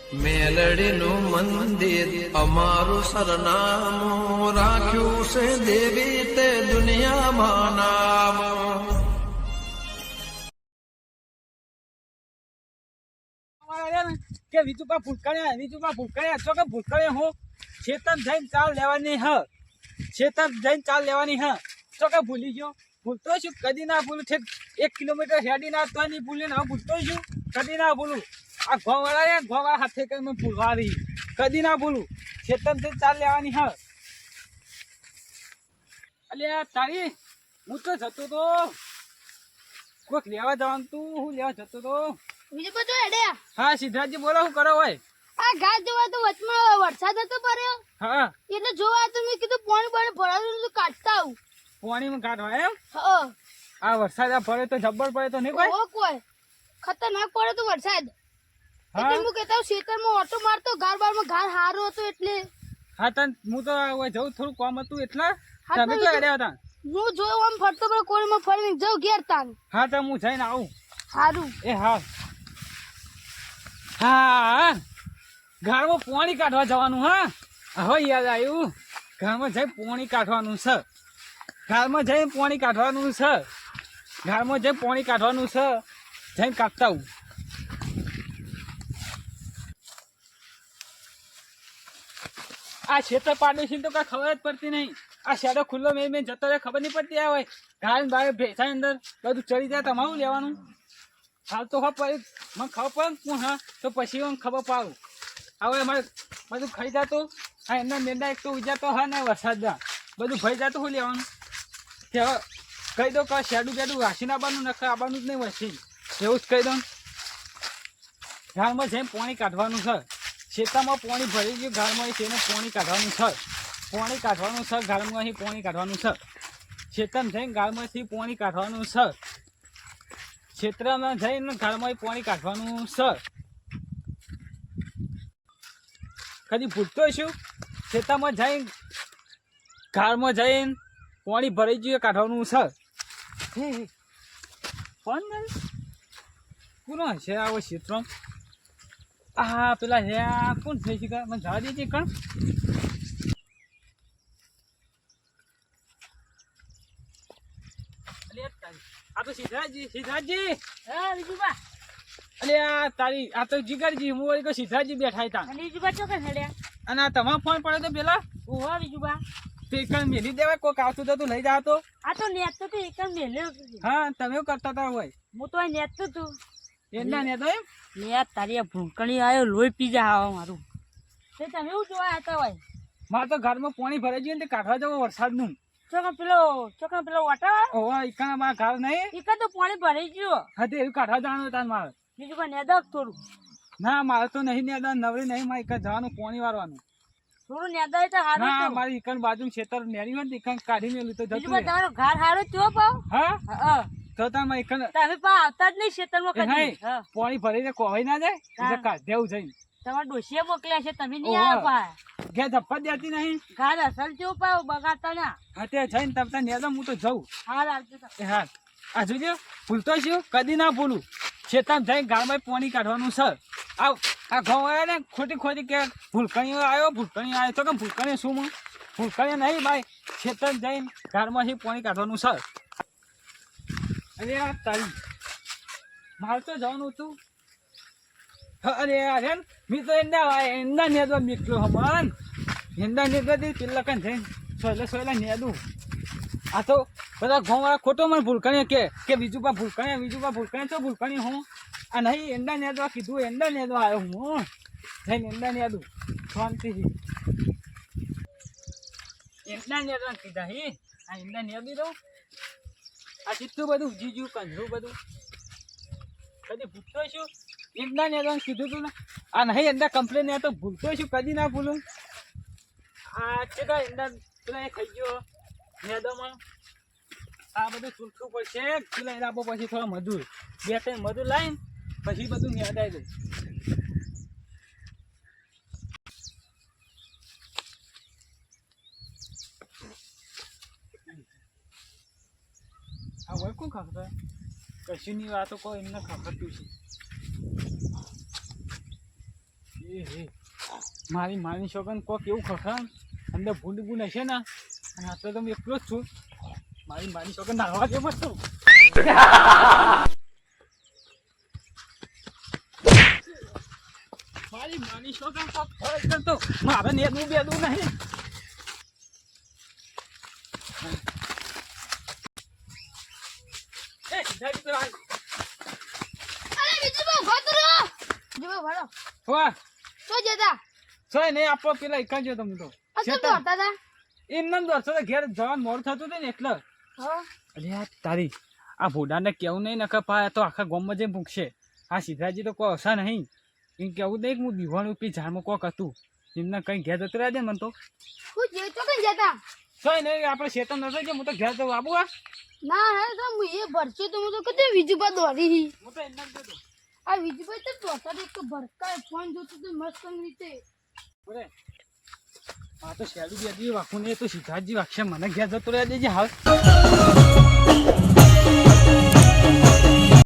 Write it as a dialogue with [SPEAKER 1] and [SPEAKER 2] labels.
[SPEAKER 1] મેલડીનું મંદિર અમારું સરનામું રાખ્યું છે દેવી તે દુનિયામાં નામ.
[SPEAKER 2] કે વિજુબા ભૂલકણ્યા છો કે ભૂલકણ્યા હું ખેતર જઈને ચાલ લેવાની તો કે ભૂલી ગયો. ભૂલતો છું કદી ના ભૂલું છે. 1 કિલોમીટર હેડી ના તો નહીં ભૂલ્યું ને ભૂલતો છું કદી ના ભૂલું. આ ઘોવાળા હાથે કઈ મેં ભૂલવા રહી કદી ના ભૂલું. ખેતર જઈને ચાલ લેવાની અલ્યા તારી હું તો જતો તો કોઈક લેવા જવાનું તું. હું લેવા જતો તો
[SPEAKER 3] બીજું બધું હેડ્યા.
[SPEAKER 2] હા સિદ્ધાર્થજી બોલો શું કરો હોય.
[SPEAKER 3] આ ઘાસ જોવા તો વચમાં વરસાદ હતો પડ્યો
[SPEAKER 2] હા
[SPEAKER 3] એટલે જોવા તો મેં કીધું પાણી ભરાયું તો કાઢતા આવું.
[SPEAKER 2] પાણીમાં કાઢવા એમ.
[SPEAKER 3] હા
[SPEAKER 2] આ વરસાદ આ પડે તો જબ્બર પડે તો નહીં કોઈ
[SPEAKER 3] કોઈ ખતરનાક પડે તો વરસાદ.
[SPEAKER 2] હા
[SPEAKER 3] એટલે હું કહેતા ખેતરમાં ઓટો મારતો ઘર બારમાં ઘર હારો હતો એટલે.
[SPEAKER 2] હા તન હું તો જવું થોડું કામ હતું એટલે
[SPEAKER 3] હા,
[SPEAKER 2] તમે
[SPEAKER 3] તો
[SPEAKER 2] ક્યાં ગયા હતા.
[SPEAKER 3] હું જોયું આમ ફરતો પડે કોળીમાં ફરીને જાઉં ઘેર તાન.
[SPEAKER 2] હા તો હું જઈને આવું.
[SPEAKER 3] સારું
[SPEAKER 2] એ હા હા ઘરમાં પાણી કાઢવા જવાનું. હા હવે યાદ આવ્યું. ઘરમાં જઈ પાણી કાઢવાનું છે. જઈને પાણી કાઢવાનું છે. જઈને કાઢતા આવું. આ ક્ષેત્ર પાડોશી તો કઈ ખબર જ પડતી નહીં. આ શેડો ખુલ્લો મેં જતો રહે ખબર નહીં પડતી. આ હોય ઘાસ બાર ભેંસા અંદર બધું ચડી જાય તમારું લેવાનું. હાલ તો ખબર મને ખબર પડે કોણ. હા તો પછી મને ખબર પાડું. હવે અમારે બધું ખાઈ જતું. હા એમના મેંડા એક તો ઉજાતો હા ને વરસાદ બધું ભરી જતું. શું લેવાનું કે હવે કહી દો કે શેડું બેડું વાસીને આવવાનું નખર આવવાનું જ નહીં વસી એવું જ કહી દઉં. ઘરમાં જઈને પાણી કાઢવાનું છે. ખેતરમાં પાણી ભરી ગયું ઘરમાં તેને પાણી કાઢવાનું છે. ઘરમાંથી પાણી કાઢવાનું છે. ખેતરમાં જઈને ઘરમાંથી પાણી કાઢવાનું છે. ખેતરમાં જઈને ઘરમાં પાણી કાઢવાનું છે. કદી ભૂલતો છું ખેતરમાં જઈને ઘરમાં જઈને પાણી ભરાઈ ગયું કાઢવાનું છે. પણ કોનો હશે આવો ક્ષેત્રમાં. આ પેલા હે કોણ થઈ છે મને જવા દેજે કણ. આ તો સિદ્ધાર્થજી.
[SPEAKER 3] હા બીજુબા.
[SPEAKER 2] અલે આ તારી આ તો જીગરજી હું વળી સિદ્ધાર્થજી બેઠા હતા.
[SPEAKER 3] બીજુબા ચોક્કસ હેડ્યા.
[SPEAKER 2] અને આ તમારો ફોન પડ્યો તો પેલા
[SPEAKER 3] ઓહો બીજુબા.
[SPEAKER 2] તે કણ મેલી દેવાય કોઈક આવતું તો તું લઈ જાવ તો.
[SPEAKER 3] આ તો નેત તો એક મેલ્યો.
[SPEAKER 2] હા તમે એવું કરતા હતા હોય.
[SPEAKER 3] હું તો નેત તો તું
[SPEAKER 2] એના ને તો એમ
[SPEAKER 3] નેત તારી ભૂંકણી આવ્યો લોહી પી જા આવા મારું. તે તમે એવું જોવા હતા હોય.
[SPEAKER 2] મારે તો ઘરમાં પાણી ભરાઈ ગયું ને તે કાઢવા જવો વરસાદનું.
[SPEAKER 3] ચોકા પેલો વાટા
[SPEAKER 2] ઓવા ઈકા મારા ઘર નહીં.
[SPEAKER 3] ઈકા તો પાણી ભરાઈ ગયો.
[SPEAKER 2] હા તે એવું કાઢવા જવાનું તાર મારે.
[SPEAKER 3] બીજું કોઈ નેદક થોડું.
[SPEAKER 2] ના મારે તો નહીં નેદા નવરી નહીં. મારે ઈકા જવાનું પાણી વારવાનું.
[SPEAKER 3] થોડું નેદાય તો હારું.
[SPEAKER 2] ના મારી ઈકન બાજુ ખેતર નેરી હોય ને ઈકન કાઢી મેલું તો
[SPEAKER 3] બીજું
[SPEAKER 2] જતું રહે.
[SPEAKER 3] તમારો ઘર હારો થયો પાવ.
[SPEAKER 2] હા
[SPEAKER 3] હા
[SPEAKER 2] તો તાર મારી ઈકન
[SPEAKER 3] તમે પા આવતા જ નહીં ખેતરમાં કદી.
[SPEAKER 2] નહીં
[SPEAKER 3] હા
[SPEAKER 2] પાણી ભરીને કોવાઈ ના જાય એટલે કાઢ દેવું જઈને.
[SPEAKER 3] તમારા ડોશીએ મોકલ્યા છે તમે નહીં
[SPEAKER 2] ઓહો.
[SPEAKER 3] આવ્યા પા.
[SPEAKER 2] ઘેર ધપ્પા દેતી નહીં.
[SPEAKER 3] ઘર અસલ થયો પાવ બગાડતા ના.
[SPEAKER 2] હા તે જઈને તમતા નેદા હું તો જઉં.
[SPEAKER 3] હાર આવજો તો.
[SPEAKER 2] એ હા આ જોજો ભૂલતો છું કદી ના ભૂલું. ખેતરમાં જઈને ગાળમાં પાણી કાઢવાનું છે. આ ઘઉં આવ્યા ને ખોટી કે ભૂલકણીઓ આવ્યો તો કે ભૂલકણી શું હું ભૂલકણી નહીં ભાઈ. ખેતર જઈને ગાળમાંથી પાણી કાઢવાનું છે. અરે આ તારી મારે તો જવાનું હતું. અરે અરે મેં તો એંડા નેદવા નીકળ્યો હમણાં. એંડા નેદવાથી પેલા કાંઈ જઈને સોયલા નેદું. આ તો બધા ઘઉંવાળા ખોટો મને ભૂલકણી કે બીજું ભૂલકણી તો ભૂલકણી હું. આ નહીં એંડા નેદવા કીધું એંડા નેદવા આવ્યો હું. જઈને એંડા નેદું શાંતિથી. એંડા નેદવા કીધા આ એંડા નેદી દઉં. આ કેટલું બધું જીજ્યું કંજરું બધું કદી ભૂલતો છું. એંડા નેદવાનું કીધું તું ને. આ નહીં એંડા કમ્પ્લેન ને તો ભૂલતો છું કદી ના ભૂલું. આ કેટલા એંડા પેલા એ ખાઈ ગયો નેદોમાં. આ બધું ચૂંટવું પડશે. પેલા આપો પછી થોડા મજૂર 2-3 મજૂર લાવીને પછી બધું નેદાઈ દઉં. આ હોય કોણ ખાખર કશુંની વાતો કોઈ એમને ખાખરતું છે. મારી છોકરાને કોક એવું ખખડામ અંદર ભૂંડ બૂંડ હશે ને અને આપણે તો હું એકલો જ છું. મારી છોકરા નાહવા દે મત તું. મારી છોકરા કોક ફરક કરતો મારે નેદું બેદું નહીં. એ સીધા તો હાલ.
[SPEAKER 4] અરે વિજયભાઈ ભદ્રો જીવો ભરો
[SPEAKER 2] વાહ
[SPEAKER 4] તો જતા
[SPEAKER 2] સોય નહીં આપો પેલા એક જ તમે તો
[SPEAKER 4] આ તો દોડતા હતા.
[SPEAKER 2] એમને દોડશો તો ઘેર જવાનું મોડું થતું હતું ને એટલે.
[SPEAKER 4] હા
[SPEAKER 2] અરે યાર તારી આ ભોડાને કેવું નહીં નકર પા તો આખા ગામમાં જઈને પૂછશે. આ સિદ્ધાજી તો કોઈ હસા નહીં એમ કેવું નહીં કે હું દીવાનું પી ઝાડમાં કોક હતું એમને કઈ ઘેર જતું રહ્યા દે મને તો.
[SPEAKER 4] હું જે તો કઈ જતા
[SPEAKER 2] સોય નહીં આપણે શેતન નતો કે હું તો ઘેર જવું આબુ.
[SPEAKER 4] ના હે તો હું એ ભરશે તો હું તો કદે વિજયભાઈ દોડી
[SPEAKER 2] હું તો એમને જ જતો.
[SPEAKER 4] આ વિજયભાઈ તો દોડતા એક તો ભરકા ફોન જોતો તો મસ્ત રીતે
[SPEAKER 2] બોલે આ તો શેડું બેડી વાખું ને તો સિદ્ધાર્થજી વાગશે મને ઘેર જતો રહ્યા દેજે હાલ.